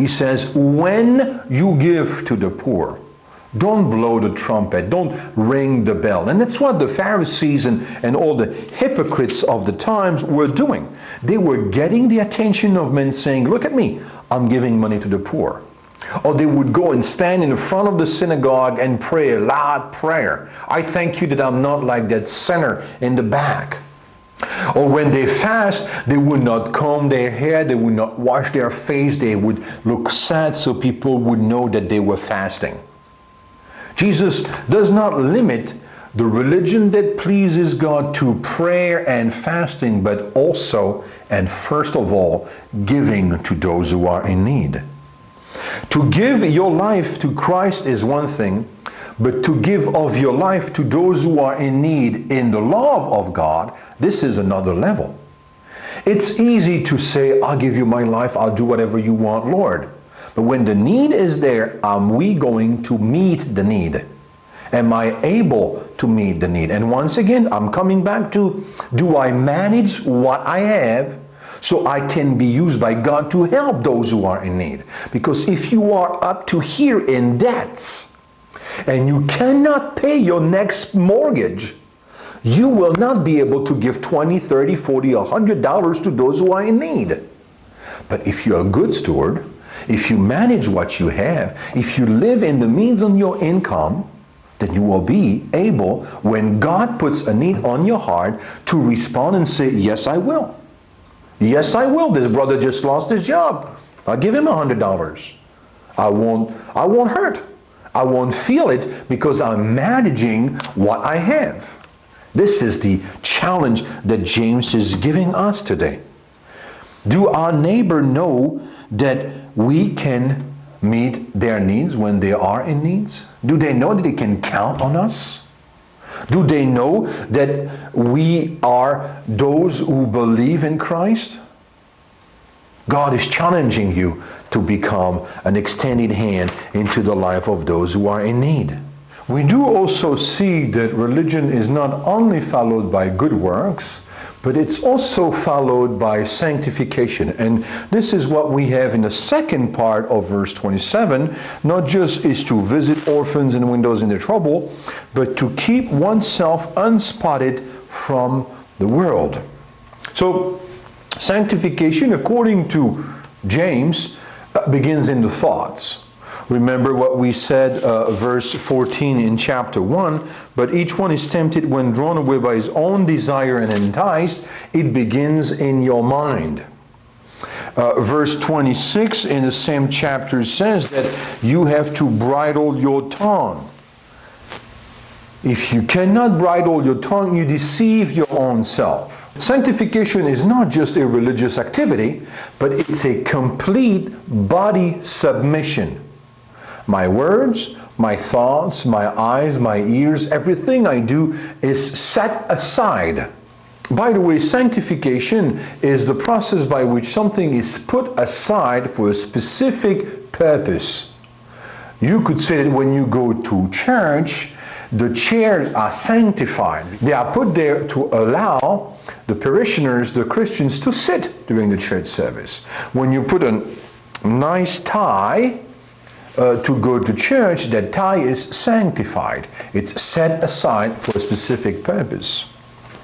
He says, when you give to the poor, don't blow the trumpet, don't ring the bell. And that's what the Pharisees and all the hypocrites of the times were doing. They were getting the attention of men saying, look at me, I'm giving money to the poor. Or they would go and stand in front of the synagogue and pray a loud prayer. I thank you that I'm not like that sinner in the back. Or when they fast, they would not comb their hair, they would not wash their face, they would look sad so people would know that they were fasting. Jesus does not limit the religion that pleases God to prayer and fasting, but also, and first of all, giving to those who are in need. To give your life to Christ is one thing, but to give of your life to those who are in need in the love of God, this is another level. It's easy to say, I'll give you my life, I'll do whatever you want, Lord. But when the need is there, are we going to meet the need? Am I able to meet the need? And once again, I'm coming back to, do I manage what I have so I can be used by God to help those who are in need? Because if you are up to here in debts, and you cannot pay your next mortgage, you will not be able to give $20, $30, $40, $100 to those who are in need. But if you're a good steward, if you manage what you have, if you live in the means of your income, then you will be able, when God puts a need on your heart, to respond and say, yes, I will. Yes, I will. This brother just lost his job. I'll give him $100. I won't hurt. I won't feel it because I'm managing what I have. This is the challenge that James is giving us today. Do our neighbor know that we can meet their needs when they are in needs? Do they know that they can count on us? Do they know that we are those who believe in Christ? God is challenging you to become an extended hand into the life of those who are in need. We do also see that religion is not only followed by good works, but it's also followed by sanctification. And this is what we have in the second part of verse 27. Not just is to visit orphans and widows in their trouble, but to keep oneself unspotted from the world. So, sanctification, according to James, begins in the thoughts. Remember what we said, verse 14 in chapter 1, but each one is tempted when drawn away by his own desire and enticed. It begins in your mind. Verse 26 in the same chapter says that you have to bridle your tongue. If you cannot bridle your tongue, you deceive your own self. Sanctification is not just a religious activity, but it's a complete body submission. My words, my thoughts, my eyes, my ears, everything I do is set aside. By the way, sanctification is the process by which something is put aside for a specific purpose. You could say that when you go to church, the chairs are sanctified. They are put there to allow the parishioners, the Christians, to sit during the church service. When you put a nice tie to go to church, that tie is sanctified. It's set aside for a specific purpose.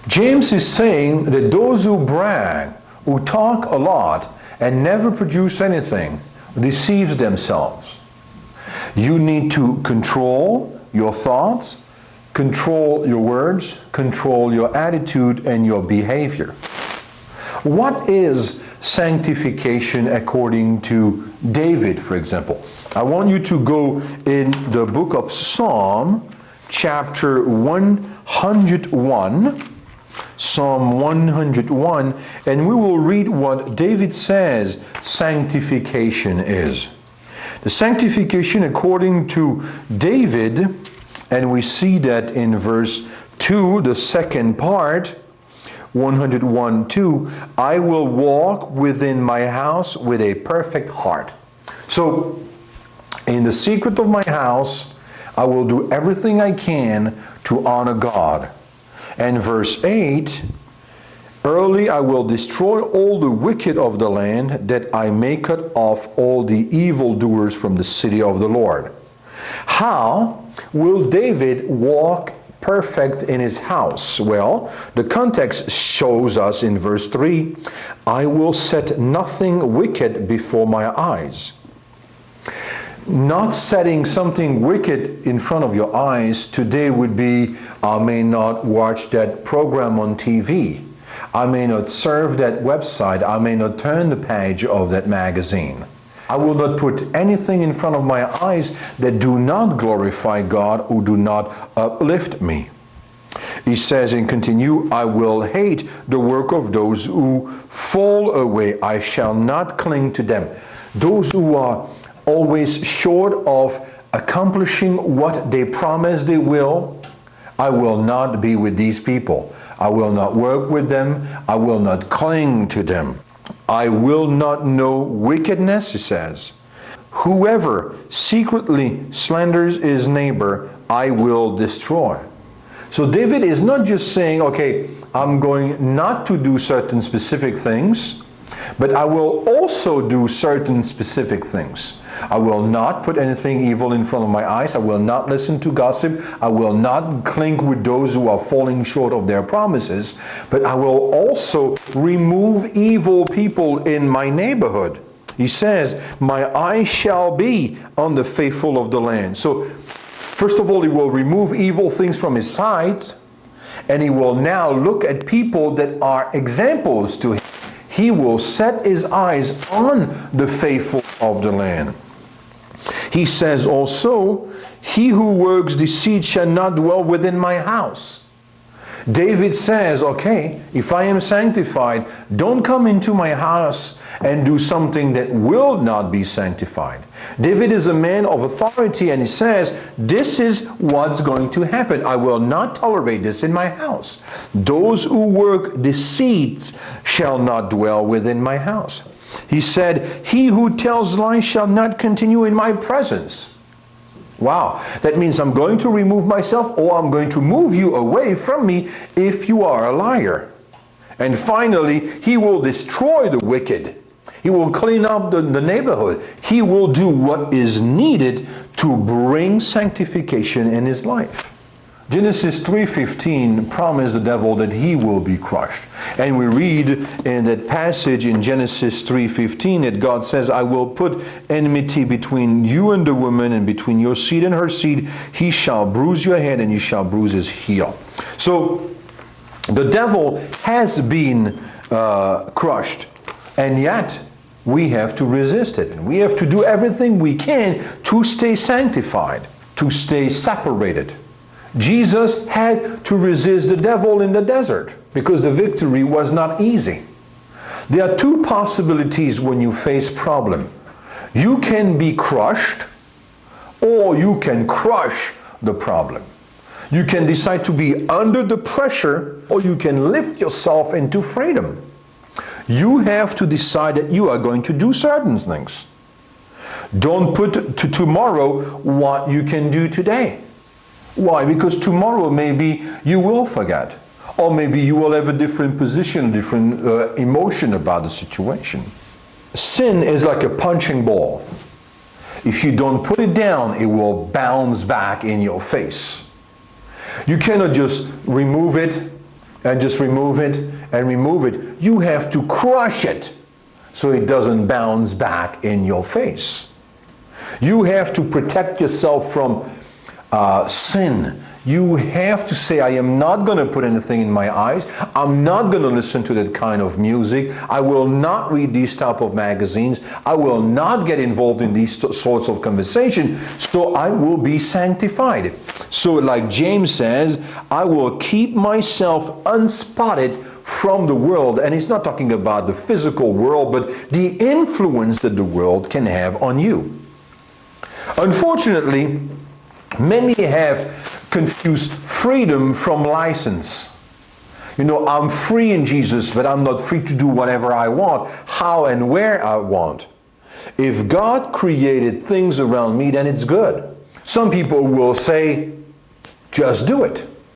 James is saying that those who brag, who talk a lot and never produce anything, deceives themselves. You need to control your thoughts, control your words, control your attitude and your behavior. What is sanctification according to David, for example? I want you to go in the book of Psalm, chapter 101, Psalm 101, and we will read what David says sanctification is. The sanctification according to David, and we see that in verse 2, the second part, 101:2, I will walk within my house with a perfect heart. So, in the secret of my house, I will do everything I can to honor God. And verse 8, Early I will destroy all the wicked of the land, that I may cut off all the evildoers from the city of the Lord. How will David walk perfect in his house? Well, the context shows us in verse 3, I will set nothing wicked before my eyes. Not setting something wicked in front of your eyes today would be, I may not watch that program on TV. I may not surf that website. I may not turn the page of that magazine. I will not put anything in front of my eyes that do not glorify God or do not uplift me. He says and continue, I will hate the work of those who fall away. I shall not cling to them. Those who are always short of accomplishing what they promise they will, I will not be with these people. I will not work with them. I will not cling to them. I will not know wickedness, he says. Whoever secretly slanders his neighbor, I will destroy. So David is not just saying, okay, I'm going not to do certain specific things, but I will also do certain specific things. I will not put anything evil in front of my eyes. I will not listen to gossip. I will not cling with those who are falling short of their promises. But I will also remove evil people in my neighborhood. He says, my eye shall be on the faithful of the land. So, first of all, he will remove evil things from his sight. And he will now look at people that are examples to him. He will set his eyes on the faithful of the land. He says also, he who works deceit shall not dwell within my house. David says, okay, if I am sanctified, don't come into my house and do something that will not be sanctified. David is a man of authority, and he says, this is what's going to happen. I will not tolerate this in my house. Those who work deceit shall not dwell within my house. He said, he who tells lies shall not continue in my presence. Wow, that means I'm going to remove myself, or I'm going to move you away from me if you are a liar. And finally, he will destroy the wicked. He will clean up the neighborhood. He will do what is needed to bring sanctification in his life. Genesis 3:15 promised the devil that he will be crushed. And we read in that passage in Genesis 3:15 that God says, I will put enmity between you and the woman, and between your seed and her seed. He shall bruise your head, and you shall bruise his heel. So the devil has been crushed, and yet we have to resist it. We have to do everything we can to stay sanctified, to stay separated. Jesus had to resist the devil in the desert because the victory was not easy. There are two possibilities when you face problem. You can be crushed, or you can crush the problem. You can decide to be under the pressure, or you can lift yourself into freedom. You have to decide that you are going to do certain things. Don't put to tomorrow what you can do today. Why? Because tomorrow maybe you will forget. Or maybe you will have a different position, a different emotion about the situation. Sin is like a punching ball. If you don't put it down, it will bounce back in your face. You cannot just remove it and just remove it and remove it. You have to crush it so it doesn't bounce back in your face. You have to protect yourself from sin. You have to say, I am not going to put anything in my eyes. I'm not going to listen to that kind of music. I will not read these type of magazines. I will not get involved in these sorts of conversations. So I will be sanctified. So like James says, I will keep myself unspotted from the world. And he's not talking about the physical world, but the influence that the world can have on you. Unfortunately, many have confused freedom from license. You know, I'm free in Jesus, but I'm not free to do whatever I want, how and where I want. If God created things around me, then it's good. Some people will say, just do it.